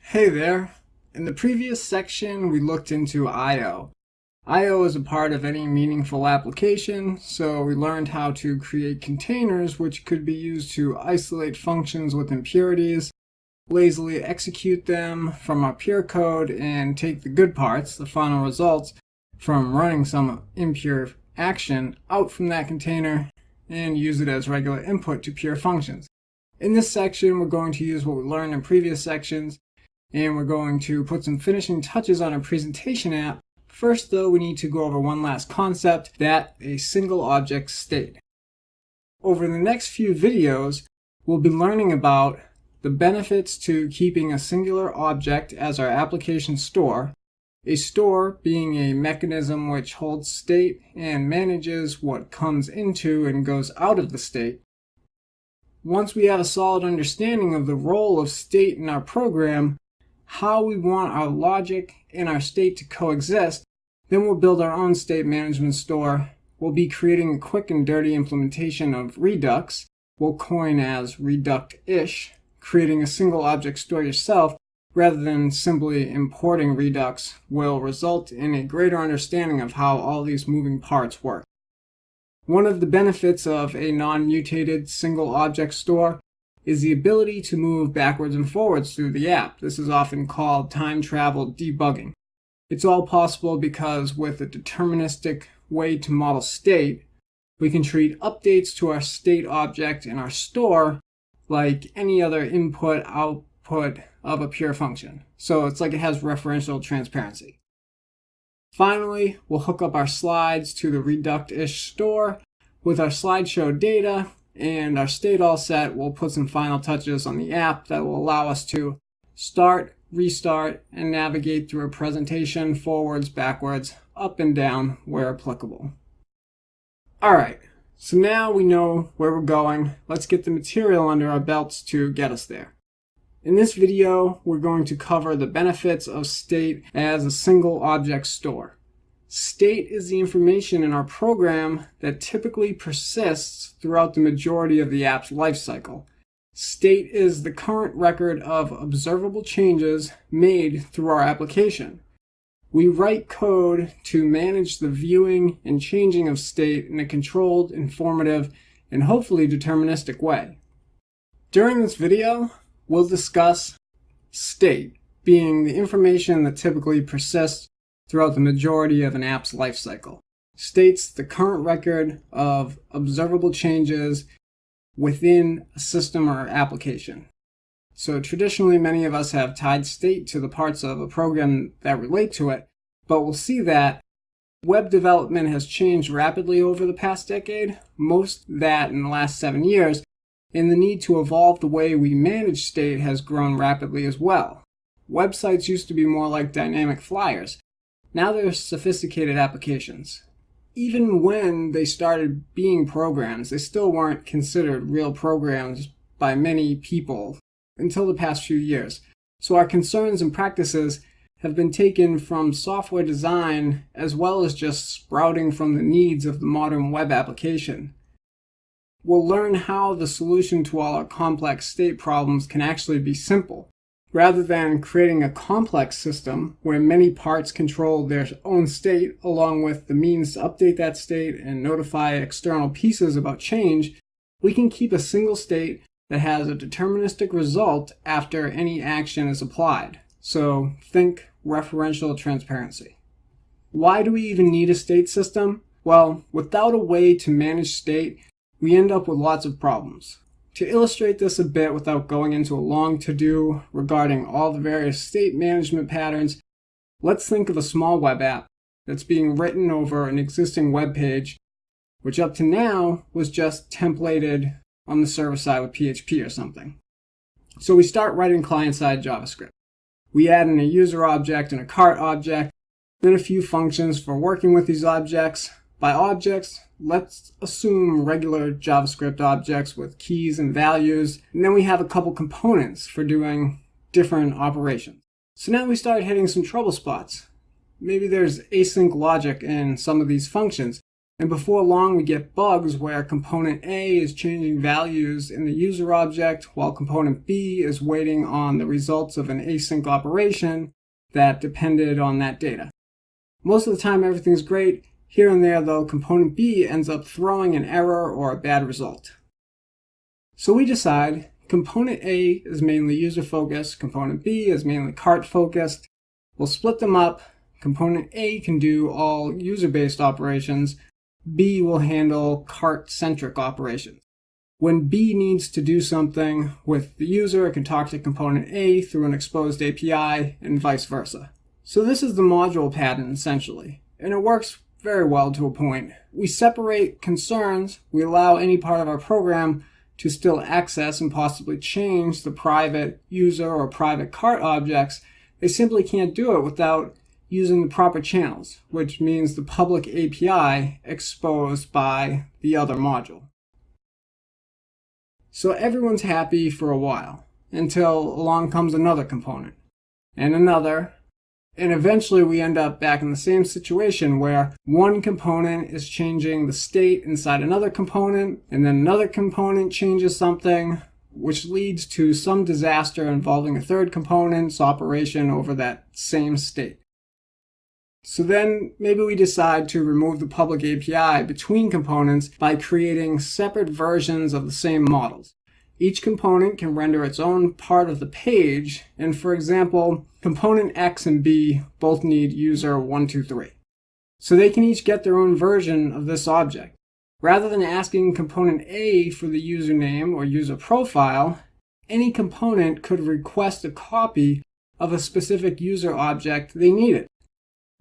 Hey there! In the previous section, we looked into I/O. I/O is a part of any meaningful application, so we learned how to create containers which could be used to isolate functions with impurities, lazily execute them from our pure code, and take the good parts, the final results, from running some impure action out from that container and use it as regular input to pure functions. In this section, we're going to use what we learned in previous sections, and we're going to put some finishing touches on our presentation app. First, though, we need to go over one last concept, that a single object state. Over the next few videos, we'll be learning about the benefits to keeping a singular object as our application store, a store being a mechanism which holds state and manages what comes into and goes out of the state. Once we have a solid understanding of the role of state in our program, how we want our logic and our state to coexist, then we'll build our own state management store. We'll be creating a quick and dirty implementation of Redux, we'll coin as Redux-ish, creating a single object store yourself rather than simply importing Redux will result in a greater understanding of how all these moving parts work. One of the benefits of a non-mutated single object store is the ability to move backwards and forwards through the app. This is often called time travel debugging. It's all possible because with a deterministic way to model state, we can treat updates to our state object in our store like any other input-output of a pure function. So it's like it has referential transparency. Finally, we'll hook up our slides to the Redux-ish store with our slideshow data and our state all set. We'll put some final touches on the app that will allow us to start, restart, and navigate through a presentation forwards, backwards, up and down where applicable. Alright, so now we know where we're going. Let's get the material under our belts to get us there. In this video, we're going to cover the benefits of state as a single object store. State is the information in our program that typically persists throughout the majority of the app's lifecycle. State is the current record of observable changes made through our application. We write code to manage the viewing and changing of state in a controlled, informative, and hopefully deterministic way. During this video, we'll discuss state being the information that typically persists throughout the majority of an app's lifecycle. State's the current record of observable changes within a system or application. So traditionally, many of us have tied state to the parts of a program that relate to it, but we'll see that web development has changed rapidly over the past decade, most that in the last 7 years, and the need to evolve the way we manage state has grown rapidly as well. Websites used to be more like dynamic flyers. Now they're sophisticated applications. Even when they started being programs, they still weren't considered real programs by many people until the past few years. So our concerns and practices have been taken from software design as well as just sprouting from the needs of the modern web application. We'll learn how the solution to all our complex state problems can actually be simple. Rather than creating a complex system where many parts control their own state along with the means to update that state and notify external pieces about change, we can keep a single state that has a deterministic result after any action is applied. So think referential transparency. Why do we even need a state system? Well, without a way to manage state, we end up with lots of problems. To illustrate this a bit without going into a long to-do regarding all the various state management patterns, let's think of a small web app that's being written over an existing web page, which up to now was just templated on the server side with PHP or something. So we start writing client-side JavaScript. We add in a user object and a cart object, then a few functions for working with these objects. By objects, let's assume regular JavaScript objects with keys and values, and then we have a couple components for doing different operations. So now we start hitting some trouble spots. Maybe there's async logic in some of these functions, And before long, we get bugs where component A is changing values in the user object, while component B is waiting on the results of an async operation that depended on that data. Most of the time, everything's great. Here and there, though, component B ends up throwing an error or a bad result. So we decide component A is mainly user-focused, component B is mainly cart-focused. We'll split them up. Component A can do all user-based operations. B will handle cart-centric operations. When B needs to do something with the user, it can talk to component A through an exposed API and vice versa. So this is the module pattern essentially, and it works very well to a point. We separate concerns. We allow any part of our program to still access and possibly change the private user or private cart objects. They simply can't do it without using the proper channels, which means the public API exposed by the other module. So everyone's happy for a while, until along comes another component, and another, and eventually we end up back in the same situation where one component is changing the state inside another component, and then another component changes something, which leads to some disaster involving a third component's operation over that same state. So then maybe we decide to remove the public API between components by creating separate versions of the same models. Each component can render its own part of the page, and for example, component X and B both need user 123. So they can each get their own version of this object. Rather than asking component A for the username or user profile, any component could request a copy of a specific user object they needed.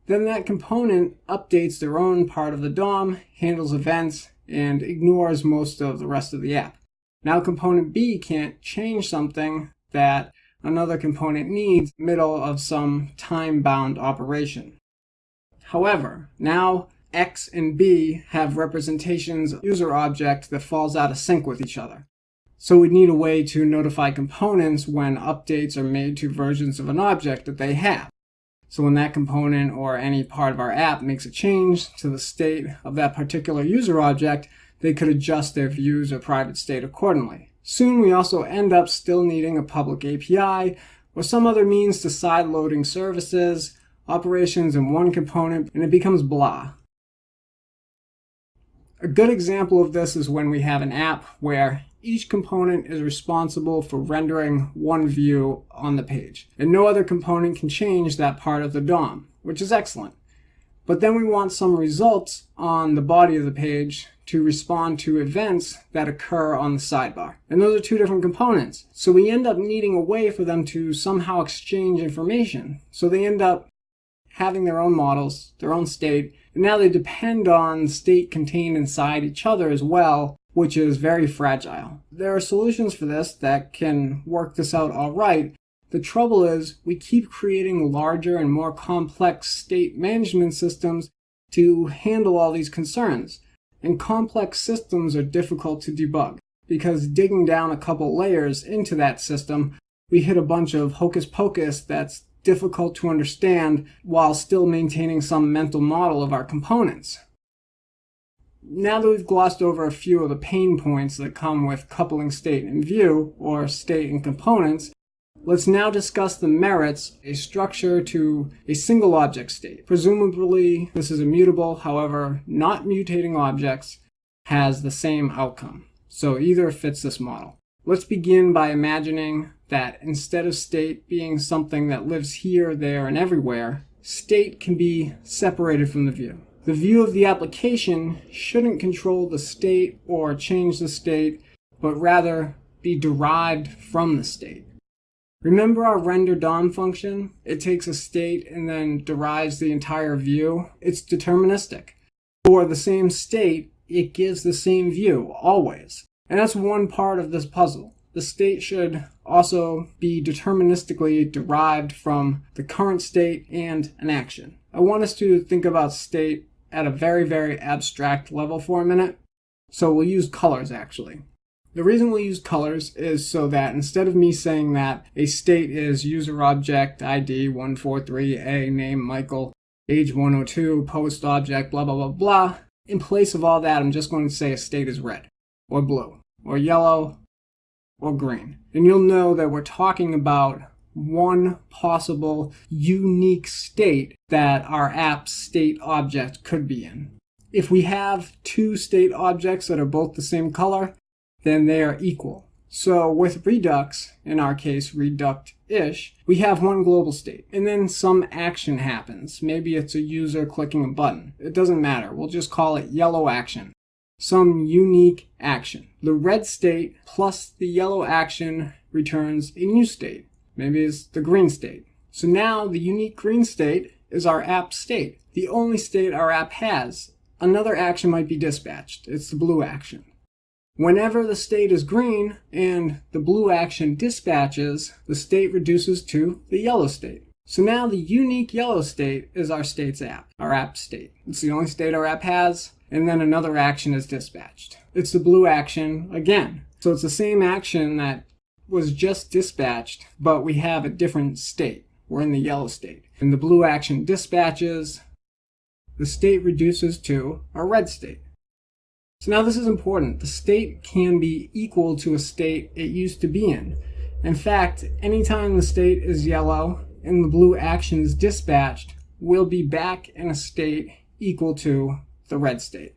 Then that component updates their own part of the DOM, handles events, and ignores most of the rest of the app. Now component B can't change something that another component needs in the middle of some time-bound operation. However, now X and B have representations of user object that falls out of sync with each other. So we need a way to notify components when updates are made to versions of an object that they have. So when that component or any part of our app makes a change to the state of that particular user object, they could adjust their views or private state accordingly. Soon we also end up still needing a public API or some other means to side-loading services, operations in one component, and it becomes blah. A good example of this is when we have an app where each component is responsible for rendering one view on the page, and no other component can change that part of the DOM, which is excellent. But then we want some results on the body of the page to respond to events that occur on the sidebar. And those are two different components. So we end up needing a way for them to somehow exchange information. So they end up having their own models, their own state, and now they depend on state contained inside each other as well, which is very fragile. There are solutions for this that can work this out all right. The trouble is we keep creating larger and more complex state management systems to handle all these concerns. And complex systems are difficult to debug because digging down a couple layers into that system, we hit a bunch of hocus pocus that's difficult to understand while still maintaining some mental model of our components. Now that we've glossed over a few of the pain points that come with coupling state and view, or state and components, let's now discuss the merits of a structure to a single object state. Presumably, this is immutable, however, not mutating objects has the same outcome. So either fits this model. Let's begin by imagining that instead of state being something that lives here, there, and everywhere, state can be separated from the view. The view of the application shouldn't control the state or change the state, but rather be derived from the state. Remember our render DOM function? It takes a state and then derives the entire view. It's deterministic. For the same state, it gives the same view, always. And that's one part of this puzzle. The state should also be deterministically derived from the current state and an action. I want us to think about state at a very, very abstract level for a minute. So we'll use colors, actually. The reason we use colors is so that instead of me saying that a state is user object ID 143A, name Michael, age 102, post object, blah, blah, blah, blah, in place of all that, I'm just going to say a state is red, or blue, or yellow, or green. And you'll know that we're talking about one possible unique state that our app state object could be in. If we have two state objects that are both the same color, then they are equal. So with Redux, in our case Reduct-ish, we have one global state, and then some action happens. Maybe it's a user clicking a button. It doesn't matter. We'll just call it yellow action. Some unique action. The red state plus the yellow action returns a new state. Maybe it's the green state. So now the unique green state is our app state, the only state our app has. Another action might be dispatched. It's the blue action. Whenever the state is green and the blue action dispatches, the state reduces to the yellow state. So now the unique yellow state is our state's app, our app state. It's the only state our app has, and then another action is dispatched. It's the blue action again. So it's the same action that was just dispatched, but we have a different state. We're in the yellow state. And the blue action dispatches, the state reduces to a red state. So now this is important. The state can be equal to a state it used to be in. In fact, anytime the state is yellow and the blue action is dispatched, we'll be back in a state equal to the red state.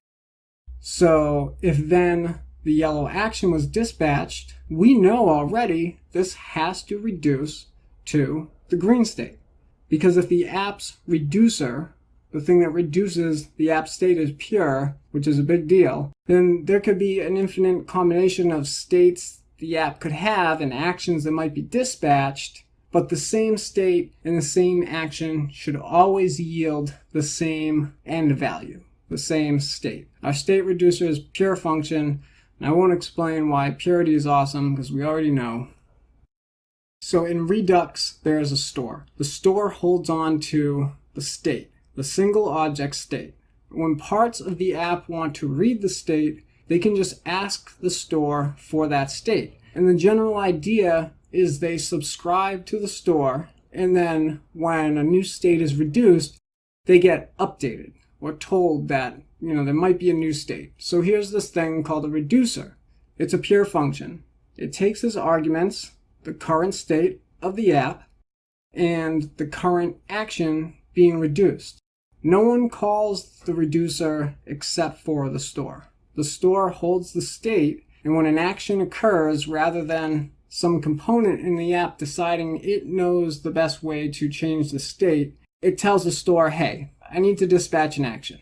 So if then the yellow action was dispatched, we know already this has to reduce to the green state. Because if the app's reducer, the thing that reduces the app state, is pure, which is a big deal, then there could be an infinite combination of states the app could have and actions that might be dispatched, but the same state and the same action should always yield the same end value, the same state. Our state reducer is pure function, and I won't explain why purity is awesome because we already know. So in Redux, there is a store. The store holds on to the state, the single object state. When parts of the app want to read the state, they can just ask the store for that state. And the general idea is they subscribe to the store, and then when a new state is reduced, they get updated or told that, there might be a new state. So here's this thing called a reducer. It's a pure function. It takes as arguments the current state of the app and the current action being reduced. No one calls the reducer except for the store. The store holds the state, and when an action occurs, rather than some component in the app deciding it knows the best way to change the state, it tells the store, hey, I need to dispatch an action.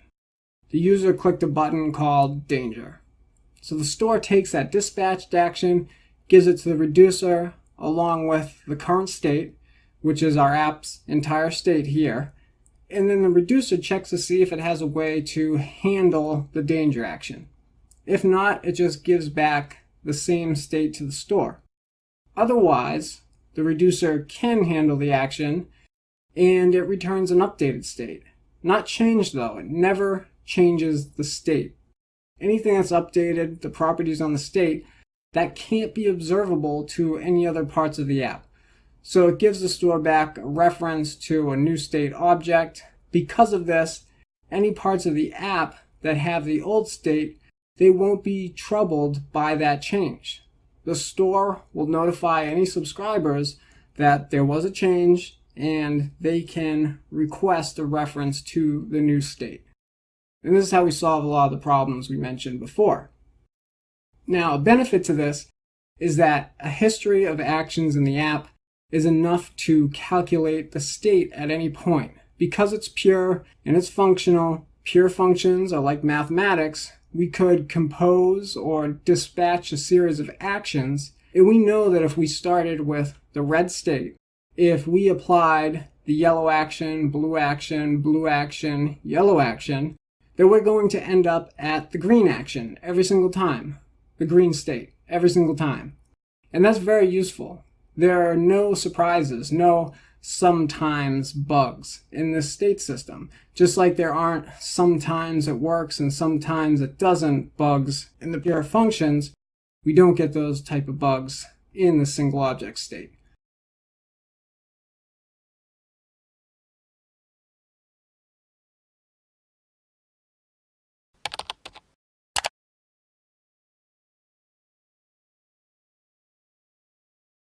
The user clicked a button called danger. So the store takes that dispatched action, gives it to the reducer along with the current state, which is our app's entire state here, and then the reducer checks to see if it has a way to handle the danger action. If not, it just gives back the same state to the store. Otherwise, the reducer can handle the action, and it returns an updated state. Not changed though, it never changes the state. Anything that's updated, the properties on the state, that can't be observable to any other parts of the app. So it gives the store back a reference to a new state object. Because of this, any parts of the app that have the old state, they won't be troubled by that change. The store will notify any subscribers that there was a change and they can request a reference to the new state. And this is how we solve a lot of the problems we mentioned before. Now, a benefit to this is that a history of actions in the app is enough to calculate the state at any point. Because it's pure and it's functional, pure functions are like mathematics, we could compose or dispatch a series of actions, and we know that if we started with the red state, if we applied the yellow action, blue action, yellow action, then we're going to end up at the green action every single time, the green state every single time. And that's very useful. There are no surprises, no sometimes bugs in this state system. Just like there aren't sometimes it works and sometimes it doesn't bugs in the pure functions, we don't get those type of bugs in the single object state.